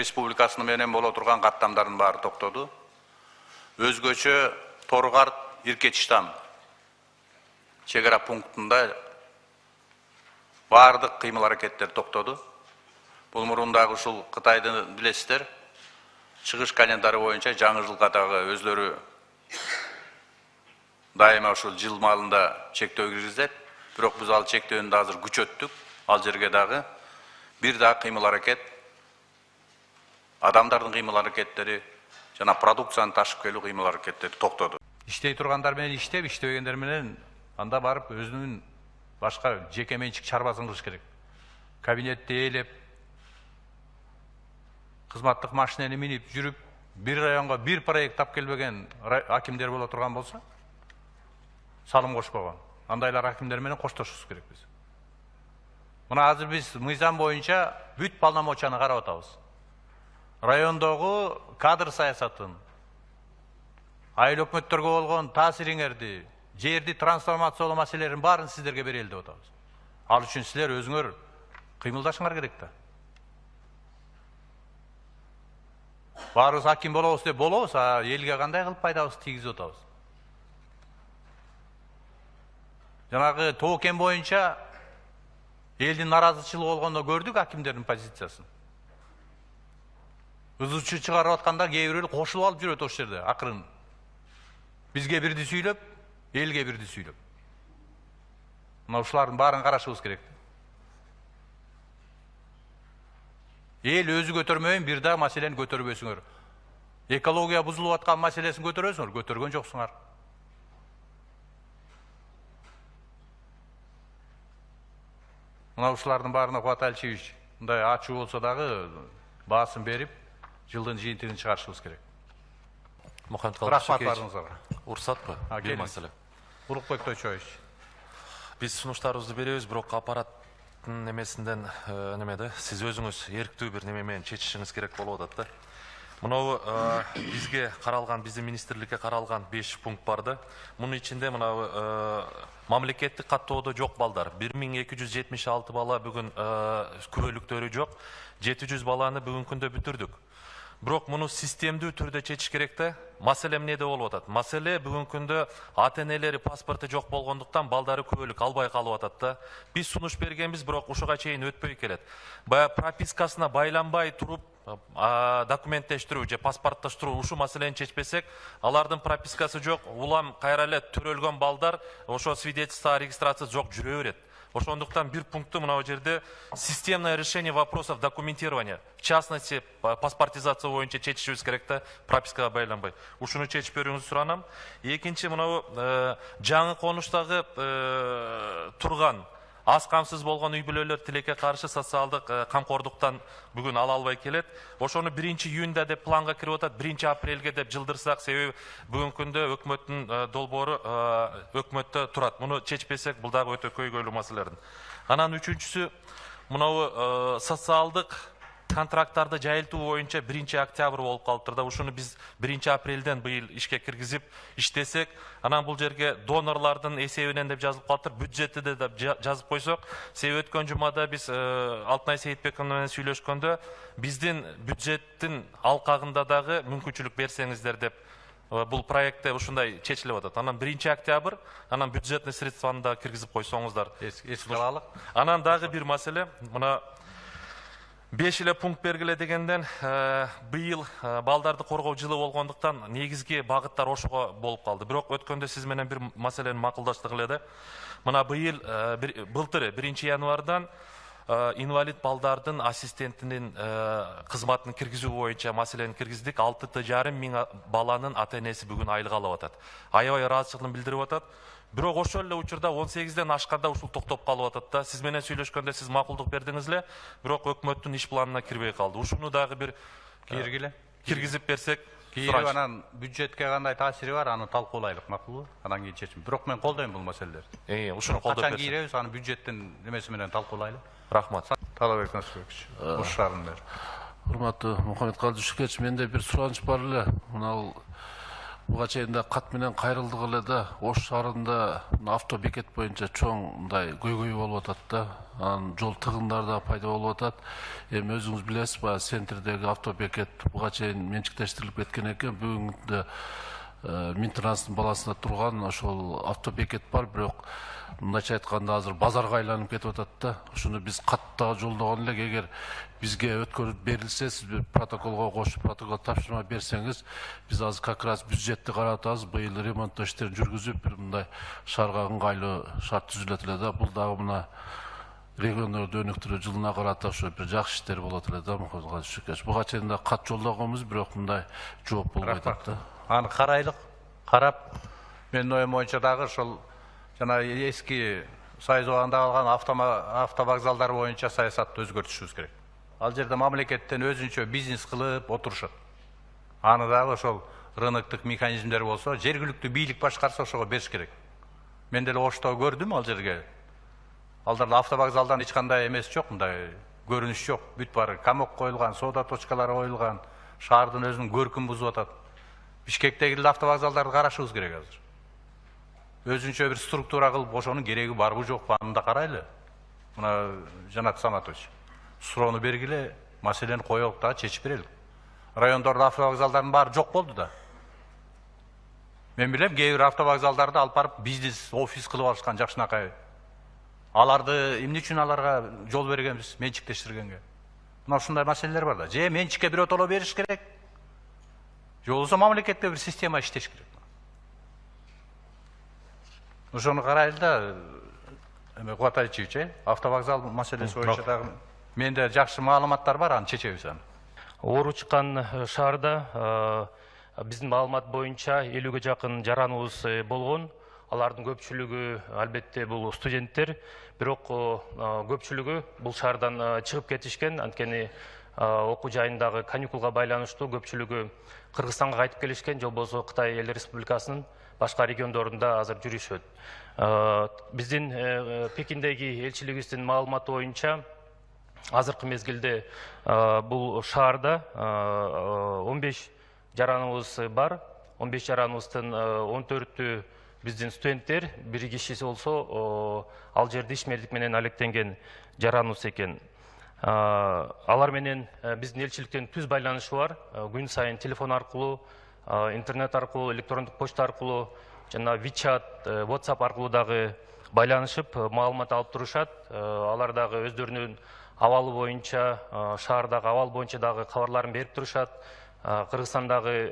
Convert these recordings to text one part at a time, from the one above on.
Республикасының менен боло турган каттамдардын баары токтоду. Өзгөчө Торгарт Иркечтам чегара пунктунда бардык кыймыл аракеттер токтоду. Бул мурундагы ушул Кытайды билесиздер. Чыгыш календары боюнча жаңы жылга дагы өзлөрү дайыма ушул жыл маалында чектөө киргизет. Бирок биз ал чектөөнү азыр күчөттүк. Ал жерге дагы бир дагы кыймыл аракет, адамдардын кыймыл аракеттери жана продукцияны ташып келүү кыймыл аракеттери токтоду. Иштей тургандар менен иштеп, иштебегендер менен анда барып өзүнүн башка жеке менчик чарбасын кылыш керек. Кабинетте ээлеп, кызматтык машинени минип жүрүп, бир районго бир проект тап келбеген акимдер боло турган болсо, салым кошпогон. Андайлар акимдер менен коштошубуз керек биз. Мына азыр биз мыйзам боюнча бүт полномочияны карап атабыз. Райондогу кадр саясатын, айыл өкмөттөргө болгон таасириңерди, жерди трансформациялоо маселелерин баарын сиздерге берели деп атабыз. Ал үчүн силер өзүңөр кыймылдашыңар керек да. Баарыбыз аким болобуз деп болобуз, элге кандай кылып пайдабызды тийгизип атабыз. Жанагы Тоокен боюнча элдин наразычылыгы болгондо көрдүк акимдердин позициясын. Ызычы чыгарып атканда кээ бирөө кошулуп алып жүрөт ошол жерде акырын. Бизге бирди сүйлөп, элге бирди сүйлөп. Мына ушулардын баарын карашыбыз керек. Эл өзү көтөрмөйүн, бир да маселени көтөрбөсүңөр. Экология бузулуп аткан маселесин көтөрөсүңөр, көтөргөн жоксуңар. Мына ушулардын баарына Кубат Алчевич мындай ачуу болсо дагы баасын берип, жылдын жыйынтыгын чыгарышыбыз керек. Мухаммед Калдышевич, уруксатпы? Бир маселе. Улукбек Тойчоевич. Биз сунуштарыбызды беребиз, бирок аппараттын немесинден немеде, сиз өзүңүз эрктүү бир неме менен чечишиңиз керек болуп атат да. Мынау бизге каралган, биздин министрликке каралган 5 пункт бар да. Мунун ичинде мынау мамлекеттик каттоодо жок балдар 1276 бала бүгүн күбөлүктөрү жок. 700 баланы бүгүнкү күндө бүтүрдүк. Бирок муну системдүү түрдө чечиш керек да. Маселе эмнеде болуп атат? Маселе бүгүнкү күндө ата-энелери паспорту жок болгондуктан балдары күбөлүк албай калып атат да. Биз сунуш бергенбиз, бирок ушуга чейин өтпөй келет. Бая пропискасына байланбай туруп документтештирүү же паспорттоштуруу ушу маселени чечпесек, алардын пропискасы жок, улам кайра эле төрөлгөн балдар ошо свидетельство о регистрации жок жүрө берет. Ошондуктан бир пункту мына жерде системное решение вопросов документирования, в частности паспортизация боюнча чечишибиз керек да, пропискага байланбай. Ушуну чечип берүүңүздү суранам. Экинчи, мына жаңы конуштагы турган аз камсыз болгон үй бүлөлөр тилекке каршы социалдык камкордуктан бүгүн ала албай келет. Ошону 1-июнда деп планга кирип атат, 1-апрелге деп жылдырсак, себеби бүгүнкү күндө өкмөттүн долбоору өкмөттө турат. Муну чечпесек, бул дагы өтө көйгөйлүү маселелердин. Анан үчүнчүсү, мынау социалдык контракттарды жайылтуу боюнча 1-октябрь болуп калыптыр да. Ушуну биз 1-апрелден быйыл ишке киргизип иштесек, анан бул жерге донорлардын эсебинен деп жазылып калыптыр, бюджетти деп жазып койсок, себеби өткөн жумада биз Алтынай Сейитбекова менен сүйлөшкөндө биздин бюджеттин алкагында дагы мүмкүнчүлүк берсеңиздер деп бул проектте ушундай чечилип атат. Анан 1-октябрь, анан бюджетный средстваны да киргизип койсоңуздар. Эске алалык. Анан дагы бир маселе, мына 5 эле пункт бергиле дегенден, быйыл балдарды коргоо жылы болгондуктан негизги багыттар ошого болуп калды. Бирок өткөндө сиз менен бир маселени макулдаштык эле да. Мына быйыл былтыр 1-январдан инвалид балдардын ассистентинин кызматын киргизүү боюнча маселени киргиздик. 6,5 миң баланын ата-энеси бүгүн айлык алып атат. Аябай ыраазычылыгын билдирип атат. Бирок ошол эле учурда 18ден ашканда ушул токтоп калып атат да. Сиз менен сүйлөшкөндө сиз макулдук бердиңиз эле, бирок өкмөттүн иш планына кирбей калды. Ушуну дагы бир киргизип берсек, кийинип анан бюджетке кандай таасири бар, аны талкуулайлык, макулбу? Анан кийин чечим. Бирок мен колдойм бул маселелерди. Ушуну колдоп берсек. Качан киребиз, аны бюджеттин немеси менен талкуулайлы. Рахмат. Талабек Насырович, ушарын бер. Урматтуу Мухаммед Калдышевич, менде бир сураныч бар эле. Мына Буга чейин да кат менен кайрылдык эле да Ош шаарында автобекет боюнча чоң мындай көйгөй болуп атат да. Анан жол тыгындары да пайда болуп атат. Эми өзүңүз билесиз, баягы центрдеги автобекет буга чейин менчиктештирилип кеткен экен. Бүгүнкүндө Минтранстын баласында турган ошол автобекет бар, бирок мындайча айтканда азыр базарга айланып кетип атат да. Ошону биз каттагы жолдогон элек, эгер бизге өткөрүп берилсе, сиз протоколго кошуп, протокол тапшырма берсеңиз, биз азыр как раз бюджетти каратабыз, быйыл ремонттоо иштерин жүргүзүп, бир мындай шаарга ыңгайлуу шарт түзүлөт эле да. Бул дагы мына региондорду өнүктүрүү жылына карата ошо бир жакшы иштер болот эле да. Буга чейин да кат жолдогонбуз, бирок мындай жооп болбой атат да. Аны карайлык, карап, менин оюм боюнча дагы ошол жана эски Союз убагында калган автовокзалдар боюнча саясатты өзгөртүшүбүз керек. Ал жерде мамлекеттен өзүнчө бизнес кылып отурушат. Аны дагы ошол рыноктук механизмдер болсо, жергиликтүү бийлик башкарса ошого бериш керек. Мен деле Ошто көрдүм ал жерге. Алдарда автовокзалдан эч кандай эмес жок, мындай көрүнүш жок. Бүт баары камок коюлган, соода точкалары коюлган, шаардын өзүнүн көркүн бузуп атат. Бишкектеги автовокзалдарды карашыбыз керек азыр. Өзүнчө бир структура кылып, ошонун кереги барбы жокпу, аны да карайлы. Мына Жанат Саматович, суроону бергиле, маселени коелук да, чечип берели. Райондордо автовокзалдардын баары жок болду да. Мен билем, кээ бир автовокзалдарды алып барып бизнес, офис кылып алышкан жакшынакай. Аларды эмне үчүн аларга жол бергенбиз, менчиктештиргенге? Мына ушундай маселелер бар да. Же менчикке биротоло бериш керек. Же болбосо мамлекетте бир система иштеш керек. Ошону карайлы да, Кубат Айчевич, автовокзал маселеси боюнча дагы менде жакшы маалыматтар бар, аны чечебиз аны. Оору чыккан шаарда биздин маалымат боюнча 50-ге жакын жараныбыз болгон. Алардын көпчүлүгү албетте бул студенттер, бирок көпчүлүгү бул шаардан чыгып кетишкен. Анткени окуу жайындагы каникулга байланыштуу көпчүлүгү Кыргызстанга кайтып келишкен, же болбосо Кытай Эл Республикасынын башка региондорунда азыр жүрүшөт. Биздин Пекиндеги элчилигибиздин маалыматы боюнча азыркы мезгилде бул шаарда 15 жараныбыз бар. 15 жараныбыздын 14-тү биздин студенттер, бир кишиси болсо ал жерде ишмердик менен алектенген жараныбыз экен. Алар менен биздин элчиликтин түз байланышы бар. Күн сайын телефон аркылуу, интернет аркылуу, электрондук почта аркылуу, жана WeChat, WhatsApp аркылуу дагы байланышып, маалымат алып турушат. Алар дагы өздөрүнүн абалы боюнча, шаардагы абал боюнча дагы кабарларын берип турушат. Кыргызстандагы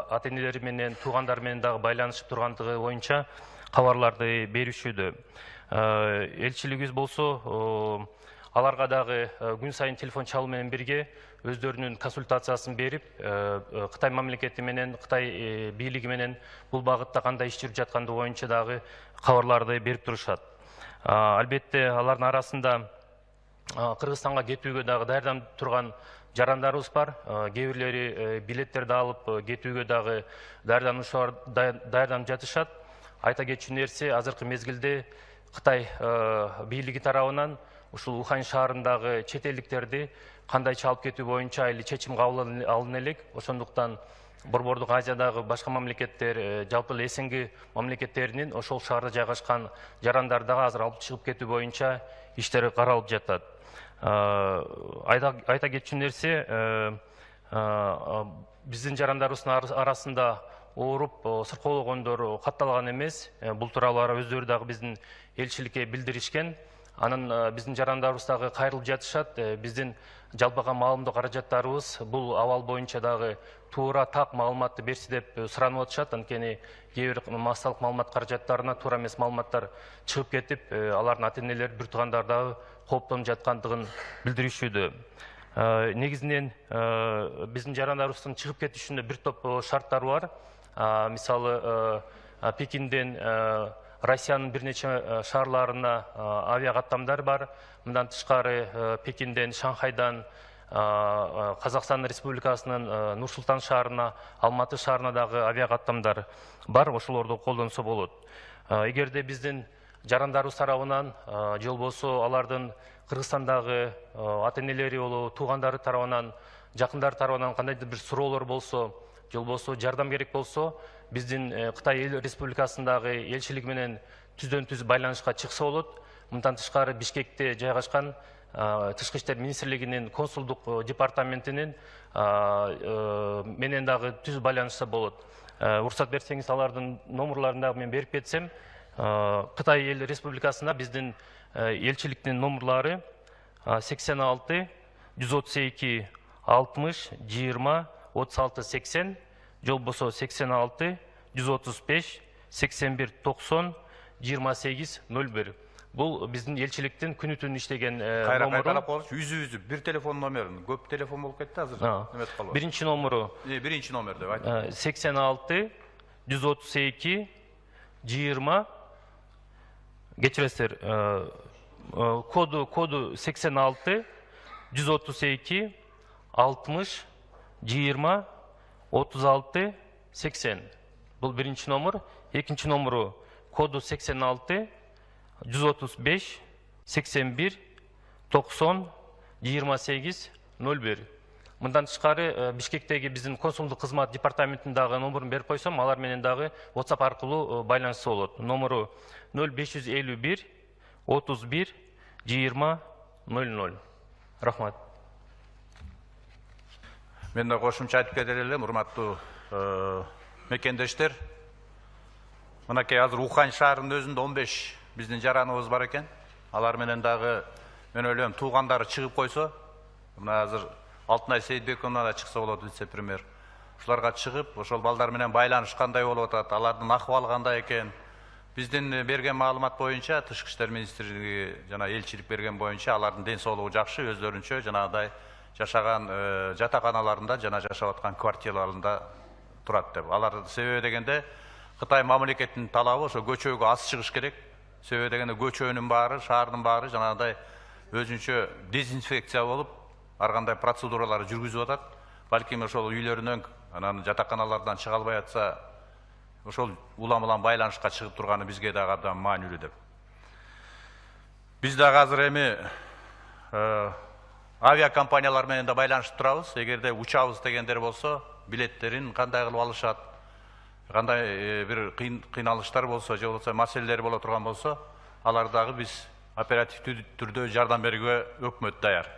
ата-энелери менен, туугандары менен дагы байланышып тургандыгы боюнча кабарларды беришүүдө. Элчилигибиз болсо аларга дагы күн сайын телефон чалуу менен бирге өздөрүнүн консультациясын берип, Кытай мамлекети менен, Кытай бийлиги менен бул багытта кандай иш жүрүп жатканды боюнча дагы кабарларды берип турушат. Албетте алардын арасында Кыргызстанга кетүүгө дагы даярданып турган жарандарыбыз бар. Кээ бирлери билеттерди алып кетүүгө дагы даярданып жатышат. Айта кетчү нерсе, азыркы мезгилде Кытай бийлиги тарабынан ушул Ухань шаарындагы чет элдиктерди кандайча алып кетүү боюнча айыл чечим кабыл алына элек. Ошондуктан Борбордук Азиядагы башка мамлекеттер, жалпы эле СНГ мамлекеттеринин ошол шаарда жайгашкан жарандарды дагы азыр алып чыгып кетүү боюнча иштери каралып жатат. Айта кетчү нерсе, биздин жарандарыбыздын арасында ооруп, сыркоологондор катталган эмес. Бул тууралуу өздөрү дагы биздин элчиликке билдиришкен. Анын биздин жарандарыбыз дагы кайрылып жатышат. Биздин жалпыга маалымдоо каражаттарыбыз бул абал боюнча дагы туура так маалыматты берси деп суранып атышат. Анткени кээ бир массалык маалымат каражаттарына туура эмес маалыматтар чыгып кетип, алардын ата-энелери, бир туугандары дагы кооптонуп жаткандыгын билдиришүүдө. Негизинен биздин жарандарыбыздын чыгып кетишинде бир топ шарттары бар. Мисалы, Пекинден Россиянын бир нече шаарларына авиакаттамдар бар. Мындан тышкары Пекинден, Шанхайдан, Казакстан Республикасынын Нур-Султан шаарына, Алматы шаарына дагы авиакаттамдар бар. Ошолорду колдонсо болот. Эгерде биздин жарандарыбыз тарабынан, же болбосо алардын Кыргызстандагы ата-энелери болобу, туугандары тарабынан, жакындары тарабынан кандайдыр бир суроолор болсо, же болбосо жардам керек болсо, биздин Кытай Эл Республикасындагы элчилик менен түздөн-түз байланышка чыкса болот. Мындан тышкары Бишкекте жайгашкан Тышкы иштер министрлигинин консулдук департаментинин менен дагы түз байланышса болот. Уруксат берсеңиз, алардын номерларын дагы мен берип кетсем, Кытай Эл Республикасында биздин элчиликтин номерлары 86 132 60 20 36 80, жол болсо 86 135 81 90 28 01. Бул биздин элчиликтин күнү түн иштеген номеру. Кайталап коелучу, үзү бир телефон номерин, көп телефон болуп кетти азыр. Неметип калып. Биринчи номеру. Биринчи номер деп айтып. 86 132 20, кечиресиздер, коду 86 132 60 20 36 80. Бул биринчи номер. Экинчи номеру коду 86 135 81 90 28 01. Мындан тышкары Бишкектеги биздин консулдук кызмат департаментиндагы номерин берип койсом, алар менен дагы WhatsApp аркылуу байланышса болот. Номеру 0551 31 20 00. Рахмат. Мен да кошумча айтып кетер элем, урматтуу мекендештер. Мынакей азыр Ухань шаарынын өзүндө 15 биздин жараныбыз бар экен. Алар менен дагы мен ойлойм туугандары чыгып койсо, мына азыр Алтынай Сейитбековна да чыкса болот, вице-премьер. Ушуларга чыгып, ошол балдар менен байланыш кандай болуп атат, алардын акыбалы кандай экен. Биздин берген маалымат боюнча, Тышкы иштер министрлиги жана элчилик берген боюнча, алардын ден соолугу жакшы, өздөрүнчө жанагыдай жашаган жатаканаларында жана жашап аткан квартираларында турат деп. Алар себеби дегенде Кытай мамлекетинин талабы ошо көчөгө аз чыгыш керек. Себеби дегенде көчөнүн баары, шаардын баары жанагыдай өзүнчө дезинфекция болуп, ар кандай процедуралар жүргүзүп атат. Балким ошол үйлөрүнөн, анан жатаканалардан чыга албай атса, ошол улам-улам байланышка чыгып турганы бизге дагы абдан маанилүү деп. Биз дагы азыр эми авиакомпаниялар менен да байланышып турабыз. Эгерде учабыз дегендер болсо, билеттерин кандай кылып алышат, кандай бир кыйналыштар болсо, же болбосо маселелер боло турган болсо, алар дагы биз оперативдүү түрдө жардам берүүгө өкмөт даяр.